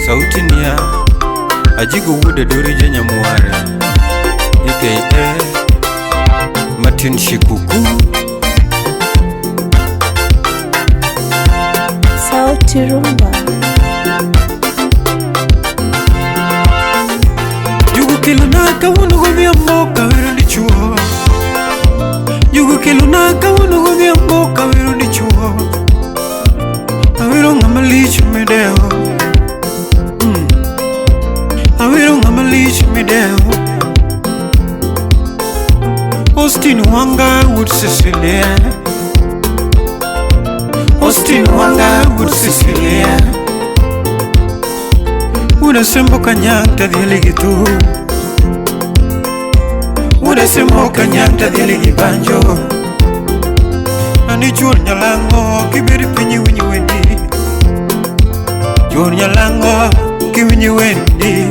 Sauti ni ya Ajigo wuod Adori Janyamuare aka Martin Shikuku. Sauti rumba. Yugo kiluna kawuno godhiambo kawero ni chuo. Yugo kiluna kawuno godhiambo kawero ni chuo. Awero ng'ama lich mideo. Awero ng'ama lich mideo. Austine wanga wuod Cecilia. Austine wanga wuod Cecilia. Wuod sembo kanyang tadhiali gitu. Wuod sembo kanyang tadhiali gibanjo. Ani chuor nyalango kiberi pinyi winyi wendi. Chuor nyalango kiwinyi wendi.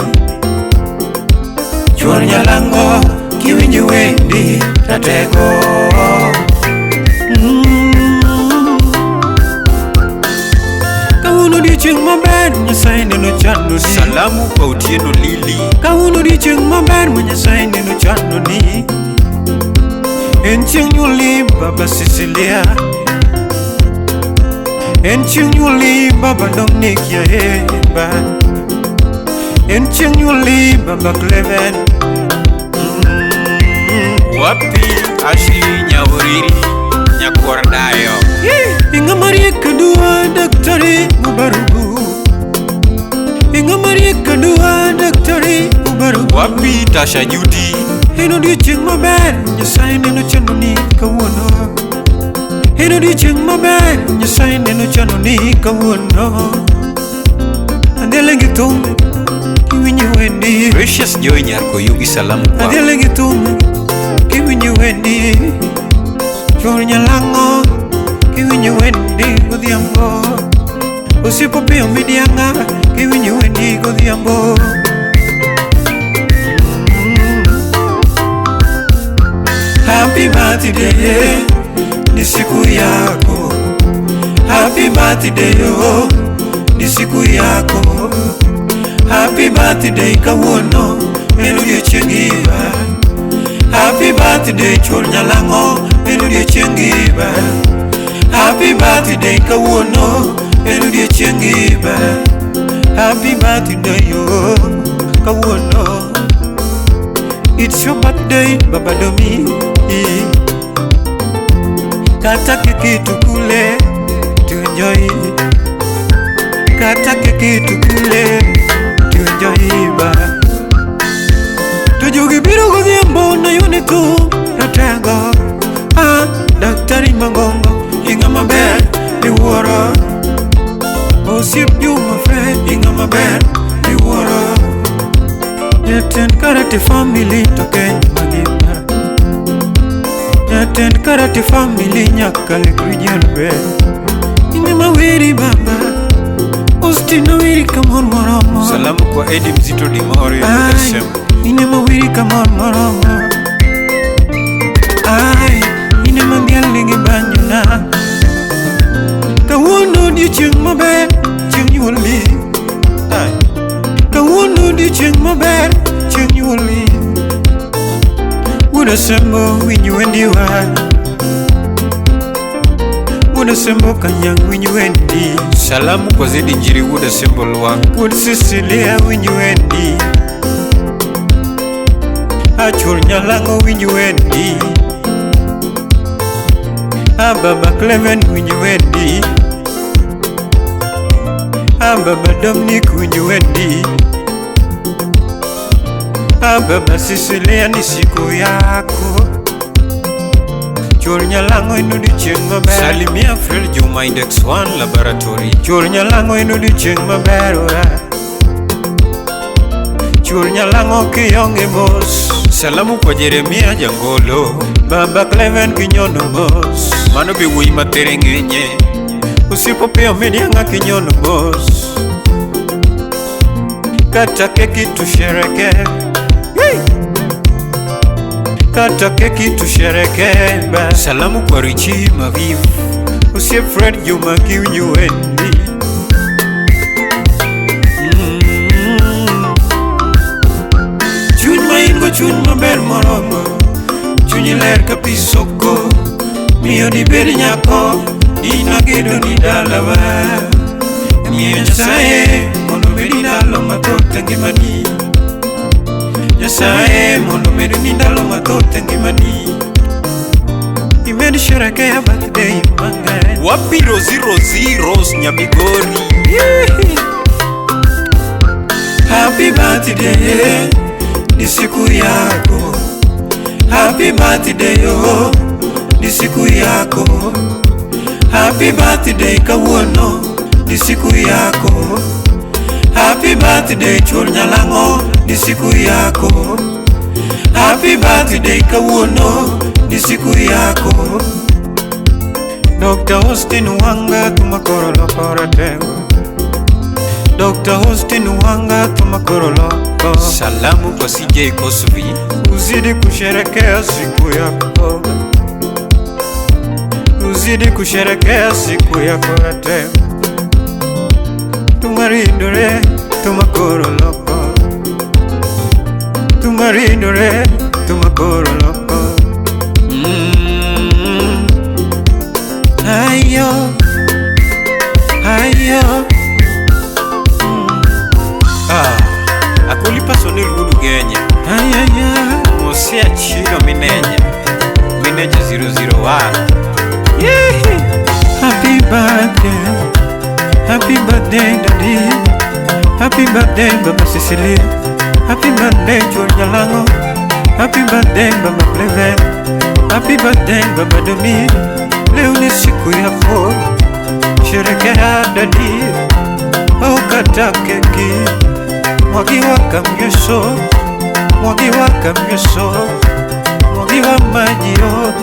Chuor nyalango kiwinyi wendi tatego. Kawuno dichieng' maber Nyasaye neno chando. Salamu kwa Otieno Lili. Kawuno dichieng' maber ma Nyasaye neno chando ni. En chieng' nyuoli Baba Cecilia. En chieng' nyuoli Baba Dominic Yaeba. En chieng' nyuoli Baba Cleven. Wapi Ashley Nyaworiri Nyakwar Dayo. Inga Maria Kadua Daktari Mubarugu. Inga Maria Kadua Daktari Mubarugu. Wapi Tasha Judy. Eno dichieng' maber Nyasaye neno chando ni kawuono. Eno dichieng' maber Nyasaye neno chando ni kawuono. Adele gitum kiwinyi wendi. Precious Joy Nyarkoyugi salamu kwa. Adele gitum kiwinyi wendi. Chuor nyalango kiwinyi wendi godhiambo. Osiepo piyo midianga kiwinyi wendi godhiambo. Happy birthday ni siku yako. Happy birthday oh ni siku yako. Happy birthday kawuono en odiochiengi ba. Happy birthday chuor nyalango en odiochiengi ba. Happy birthday kawuono en odiochiengi ba. Happy birthday yo kawuono. It's your birthday Baba Domi. Kata keki tukule to enjoy. Kata keki tukule to enjoy ba. To jogi biro godhiambo na yone tu ratego. Daktari Mangongo inga maber miwuoro. Osiep Juma Fred inga maber miwuoro. Jatend Karate family to Kenya magima. Jatend Karate family nyaka lek region be. Ine mawiri baba Austine mawiri kamon moromo. Salamu kwa Edi Mzito Dimori. Ine mawiri kamon moromo. Ine mandial ligi banyo na. Kawuono dichieng' maber chieng' nyuoli. Kawuono dichieng' maber chieng' nyuoli. Wuod sembo winyi wendi wa. Wuod sembo kanyang winyi wendi. Salamu kwa Zedi Njiri wuod sembo lwang. Wuod Cecilia winyi wendi. Chuor nyalango winyi wendi. Baba Cleven winyi wendi. Baba Dominic winyi wendi. Baba Cecilia ni siku yako. Chuor nyalango en odiochieng' maber. Salimia Fred Juma Index 1 Laboratory. Chuor nyalango en odiochieng' maber ora. Chuor nyalango kionge mos. Salamu kwa Jeremia Jangolo. Baba Cleven kinyono mos. Mano be wuoyi matere ng'enye. Osiepo piyo midianga kinyono mos. Kata keki tushereke. Kata keki tushereke. Salamu kwa Richi Maviv. Osiep Fred Juma kiwinyi wendi. chuny maber moromo, chunyi ler ka pi soko, miyo dibed nyako, inagedo ni dalawa. Miyo Nyasaye mondo medi ndalo mathoth e ngimani, Nyasaye mondo medi ndalo mathoth e ngimani. Imed sherekea birthday mang'eny. Wapi Rozi Rose Nyamigori? Happy birthday, ni siku yako. Happy birthday yo, ni siku yako. Happy birthday kawuono, ni siku yako. Happy birthday chul nyalango, ni siku yako. Happy birthday kawuono, ni siku yako. Dr Austine wanga tumakoro lokora tengo. Dr Austine wanga tumakoro loko. Salamu kwa CJ Kosvi. Uzidi kusherekea siku yako, uzidi kusherekea siku yako tengo. Tumarindore tumakoro loko, tumarindore tumakoro loko. Ayo, ayo. Akulipa sonil wudu genya. Ayaya. Mosia chino mineja 001. Happy birthday, happy birthday daddy. Happy birthday Baba Cecilia. Happy birthday Chul Nyalango. Happy birthday Baba Cleven. Happy birthday Baba Domi. Leo ni siku yako, sherekea daddy. Ukata keki, mwagiwa kamyeso, mwagiwa kamyeso, mwagiwa maji yo.